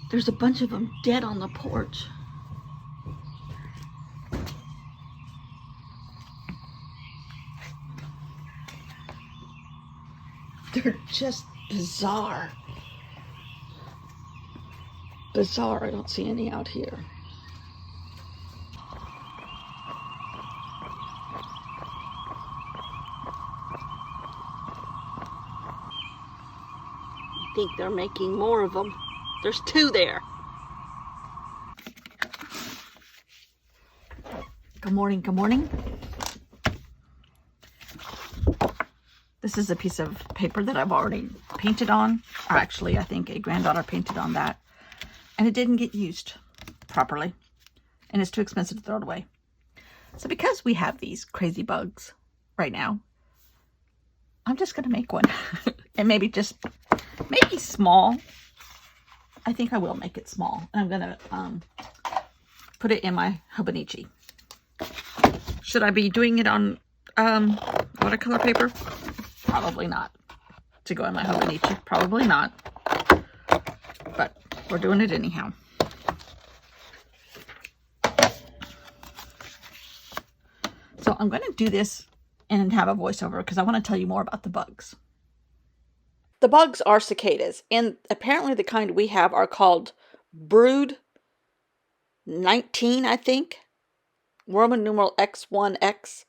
There's a bunch of them dead on the porch. They're just bizarre. Bizarre. I don't see any out here. I think they're making more of them. There's 2 there. Good morning, good morning. This is a piece of paper that I've already painted on. Or actually, I think a granddaughter painted on that. And it didn't get used properly. And it's too expensive to throw it away. So because we have these crazy bugs right now, I'm just going to make one. And maybe small. I think I will make it small. And I'm going to put it in my Hobonichi. Should I be doing it on watercolor paper? Probably not. To go in my Hobonichi? Probably not. But we're doing it anyhow. So I'm going to do this and have a voiceover because I want to tell you more about the bugs. The bugs are cicadas, and apparently the kind we have are called brood 19, I think. Roman numeral X1X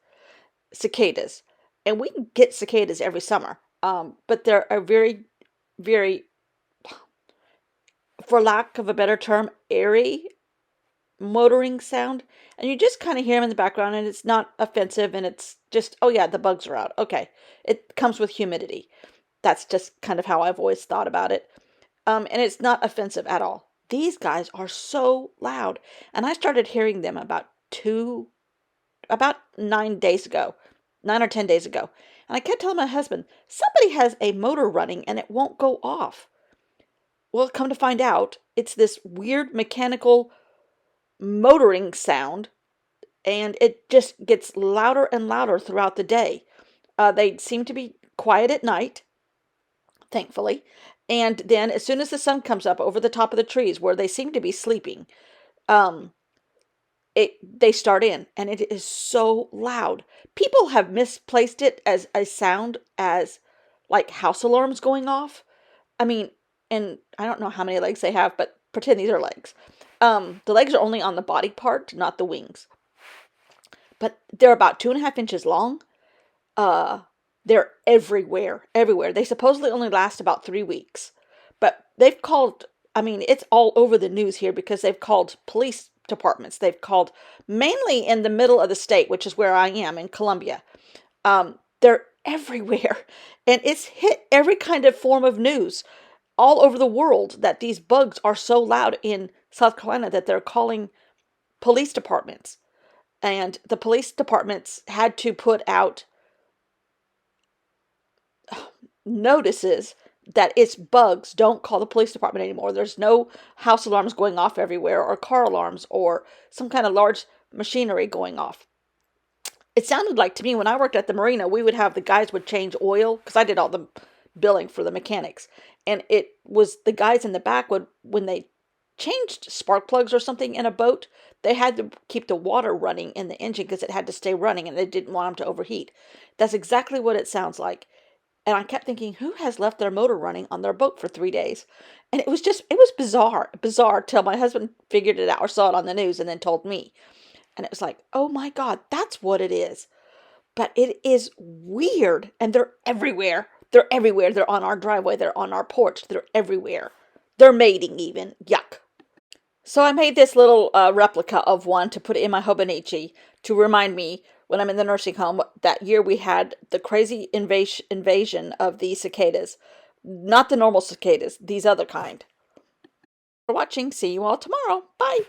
cicadas. And we get cicadas every summer. But they're a very, very, for lack of a better term, airy motoring sound. And you just kind of hear them in the background, and it's not offensive, and it's just, oh yeah, the bugs are out. Okay. It comes with humidity. That's just kind of how I've always thought about it. And it's not offensive at all. These guys are so loud. And I started hearing them about 9 days ago. 9 or 10 days ago. And I kept telling my husband, somebody has a motor running and it won't go off. Well, come to find out, it's this weird mechanical motoring sound, and it just gets louder and louder throughout the day. They seem to be quiet at night, thankfully. And then as soon as the sun comes up over the top of the trees where they seem to be sleeping, they start in, and it is so loud. People have misplaced it as a sound as like house alarms going off. I mean, and I don't know how many legs they have, but pretend these are legs. The legs are only on the body part, not the wings. But they're about 2.5 inches long. They're everywhere. They supposedly only last about 3 weeks. But they've called, I mean, it's all over the news here because they've called police departments. They've called mainly in the middle of the state, which is where I am in Columbia. They're everywhere. And it's hit every kind of form of news all over the world that these bugs are so loud in South Carolina that they're calling police departments. And the police departments had to put out notices that it's bugs. Don't call the police department anymore. There's no house alarms going off everywhere, or car alarms, or some kind of large machinery going off. It sounded like to me when I worked at the marina, we would have the guys would change oil, because I did all the billing for the mechanics. And it was the guys in the back would, when they changed spark plugs or something in a boat, they had to keep the water running in the engine because it had to stay running and they didn't want them to overheat. That's exactly what it sounds like. And I kept thinking, who has left their motor running on their boat for 3 days? And it was bizarre till my husband figured it out or saw it on the news and then told me. And it was like, oh my God, that's what it is. But it is weird. And they're everywhere. They're on our driveway. They're on our porch. They're everywhere. They're mating even. Yuck. So I made this little replica of one to put it in my Hobonichi to remind me when I'm in the nursing home that year we had the crazy invasion of these cicadas. Not the normal cicadas, these other kind. For watching. See you all tomorrow. Bye.